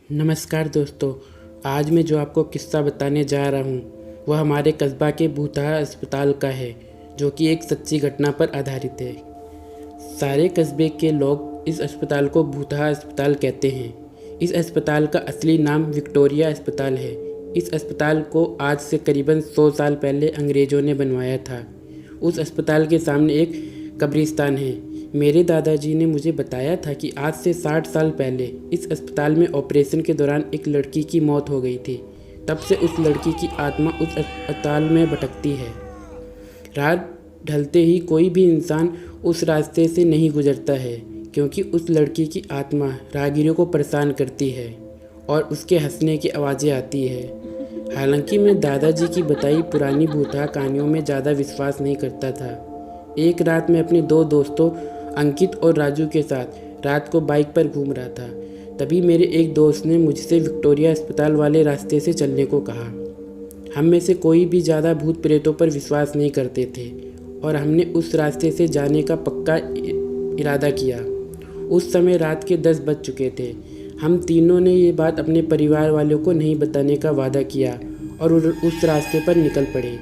नमस्कार दोस्तों। आज मैं जो आपको किस्सा बताने जा रहा हूँ वह हमारे कस्बा के भूतहा अस्पताल का है, जो कि एक सच्ची घटना पर आधारित है। सारे कस्बे के लोग इस अस्पताल को भूतहा अस्पताल कहते हैं। इस अस्पताल का असली नाम विक्टोरिया अस्पताल है। इस अस्पताल को आज से करीबन 100 साल पहले अंग्रेज़ों ने बनवाया था। उस अस्पताल के सामने एक कब्रिस्तान है। मेरे दादाजी ने मुझे बताया था कि आज से 60 साल पहले इस अस्पताल में ऑपरेशन के दौरान एक लड़की की मौत हो गई थी। तब से उस लड़की की आत्मा उस अस्पताल में भटकती है। रात ढलते ही कोई भी इंसान उस रास्ते से नहीं गुजरता है, क्योंकि उस लड़की की आत्मा राहगीरों को परेशान करती है और उसके हंसने की आवाज़ें आती है। हालांकि मैं दादाजी की बताई पुरानी भूतहा कहानियों में ज़्यादा विश्वास नहीं करता था। एक रात मैं अपने दो दोस्तों अंकित और राजू के साथ रात को बाइक पर घूम रहा था। तभी मेरे एक दोस्त ने मुझसे विक्टोरिया अस्पताल वाले रास्ते से चलने को कहा। हम में से कोई भी ज़्यादा भूत प्रेतों पर विश्वास नहीं करते थे और हमने उस रास्ते से जाने का पक्का इरादा किया। उस समय रात के 10 बज चुके थे। हम तीनों ने ये बात अपने परिवार वालों को नहीं बताने का वादा किया और उस रास्ते पर निकल पड़े।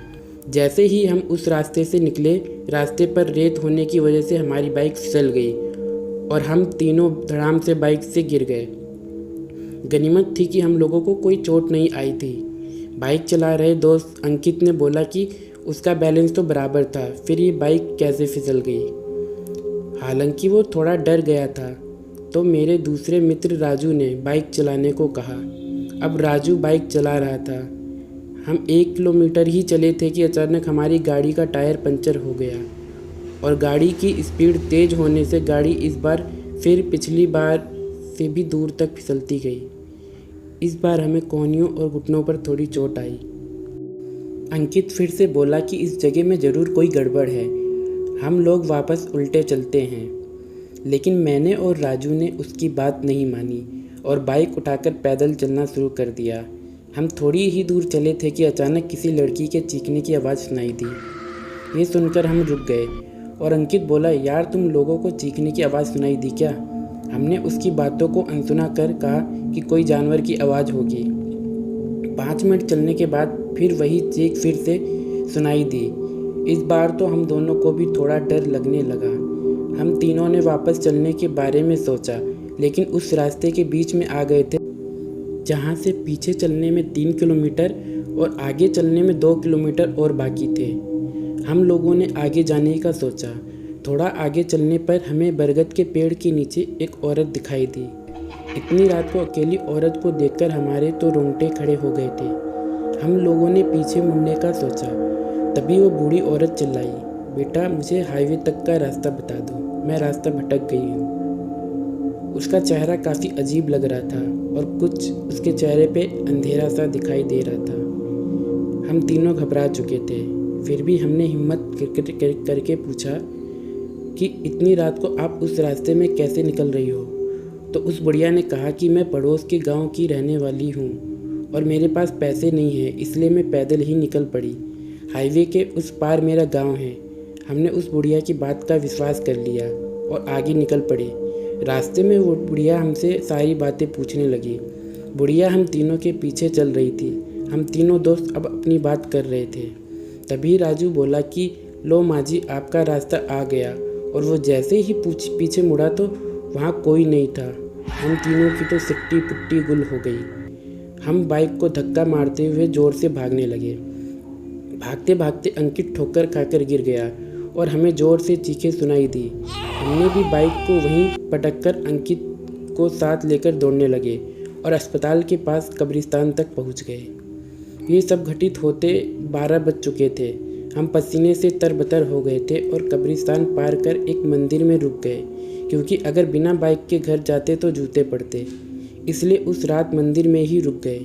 जैसे ही हम उस रास्ते से निकले, रास्ते पर रेत होने की वजह से हमारी बाइक फिसल गई और हम तीनों धड़ाम से बाइक से गिर गए। गनीमत थी कि हम लोगों को कोई चोट नहीं आई थी। बाइक चला रहे दोस्त अंकित ने बोला कि उसका बैलेंस तो बराबर था, फिर ये बाइक कैसे फिसल गई। हालांकि वो थोड़ा डर गया था, तो मेरे दूसरे मित्र राजू ने बाइक चलाने को कहा। अब राजू बाइक चला रहा था। हम 1 किलोमीटर ही चले थे कि अचानक हमारी गाड़ी का टायर पंचर हो गया और गाड़ी की स्पीड तेज़ होने से गाड़ी इस बार फिर पिछली बार से भी दूर तक फिसलती गई। इस बार हमें कोहनियों और घुटनों पर थोड़ी चोट आई। अंकित फिर से बोला कि इस जगह में ज़रूर कोई गड़बड़ है, हम लोग वापस उल्टे चलते हैं। लेकिन मैंने और राजू ने उसकी बात नहीं मानी और बाइक उठाकर पैदल चलना शुरू कर दिया। हम थोड़ी ही दूर चले थे कि अचानक किसी लड़की के चीखने की आवाज़ सुनाई दी। ये सुनकर हम रुक गए और अंकित बोला, यार तुम लोगों को चीखने की आवाज़ सुनाई दी क्या? हमने उसकी बातों को अनसुना कर कहा कि कोई जानवर की आवाज़ होगी। 5 मिनट चलने के बाद फिर वही चीख फिर से सुनाई दी। इस बार तो हम दोनों को भी थोड़ा डर लगने लगा। हम तीनों ने वापस चलने के बारे में सोचा, लेकिन उस रास्ते के बीच में आ गए थे जहाँ से पीछे चलने में 3 किलोमीटर और आगे चलने में 2 किलोमीटर और बाकी थे। हम लोगों ने आगे जाने का सोचा। थोड़ा आगे चलने पर हमें बरगद के पेड़ के नीचे एक औरत दिखाई दी। इतनी रात को अकेली औरत को देखकर हमारे तो रोंगटे खड़े हो गए थे। हम लोगों ने पीछे मुड़ने का सोचा, तभी वो बूढ़ी औरत चिल्लाई, बेटा मुझे हाईवे तक का रास्ता बता दो, मैं रास्ता भटक गई हूँ। उसका चेहरा काफ़ी अजीब लग रहा था और कुछ उसके चेहरे पे अंधेरा सा दिखाई दे रहा था। हम तीनों घबरा चुके थे, फिर भी हमने हिम्मत करके पूछा कि इतनी रात को आप उस रास्ते में कैसे निकल रही हो? तो उस बुढ़िया ने कहा कि मैं पड़ोस के गांव की रहने वाली हूँ और मेरे पास पैसे नहीं हैं, इसलिए मैं पैदल ही निकल पड़ी। हाईवे के उस पार मेरा गांव है। हमने उस बुढ़िया की बात का विश्वास कर लिया और आगे निकल पड़े। रास्ते में वो बुढ़िया हमसे सारी बातें पूछने लगी। बुढ़िया हम तीनों के पीछे चल रही थी। हम तीनों दोस्त अब अपनी बात कर रहे थे। तभी राजू बोला कि लो माँ जी, आपका रास्ता आ गया। और वो जैसे ही पीछे मुड़ा तो वहाँ कोई नहीं था। हम तीनों की तो सिट्टी पुट्टी गुल हो गई। हम बाइक को धक्का मारते हुए ज़ोर से भागने लगे। भागते भागते अंकित ठोकर खाकर गिर गया और हमें ज़ोर से चीखें सुनाई दी। हमने भी बाइक को वहीं पटककर अंकित को साथ लेकर दौड़ने लगे और अस्पताल के पास कब्रिस्तान तक पहुंच गए। ये सब घटित होते 12 बज चुके थे। हम पसीने से तरबतर हो गए थे और कब्रिस्तान पार कर एक मंदिर में रुक गए, क्योंकि अगर बिना बाइक के घर जाते तो जूते पड़ते। इसलिए उस रात मंदिर में ही रुक गए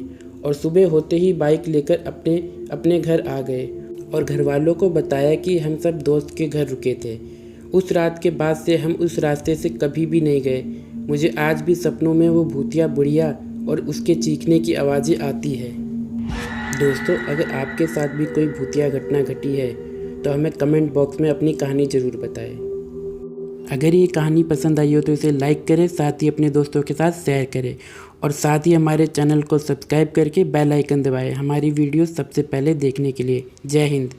और सुबह होते ही बाइक लेकर अपने अपने घर आ गए और घर वालों को बताया कि हम सब दोस्त के घर रुके थे। उस रात के बाद से हम उस रास्ते से कभी भी नहीं गए। मुझे आज भी सपनों में वो भूतिया बुढ़िया और उसके चीखने की आवाज़ें आती है। दोस्तों, अगर आपके साथ भी कोई भूतिया घटना घटी है तो हमें कमेंट बॉक्स में अपनी कहानी ज़रूर बताएं। अगर ये कहानी पसंद आई हो तो इसे लाइक करें, साथ ही अपने दोस्तों के साथ शेयर करें और साथ ही हमारे चैनल को सब्सक्राइब करके बेल आइकन दबाएं हमारी वीडियो सबसे पहले देखने के लिए। जय हिंद।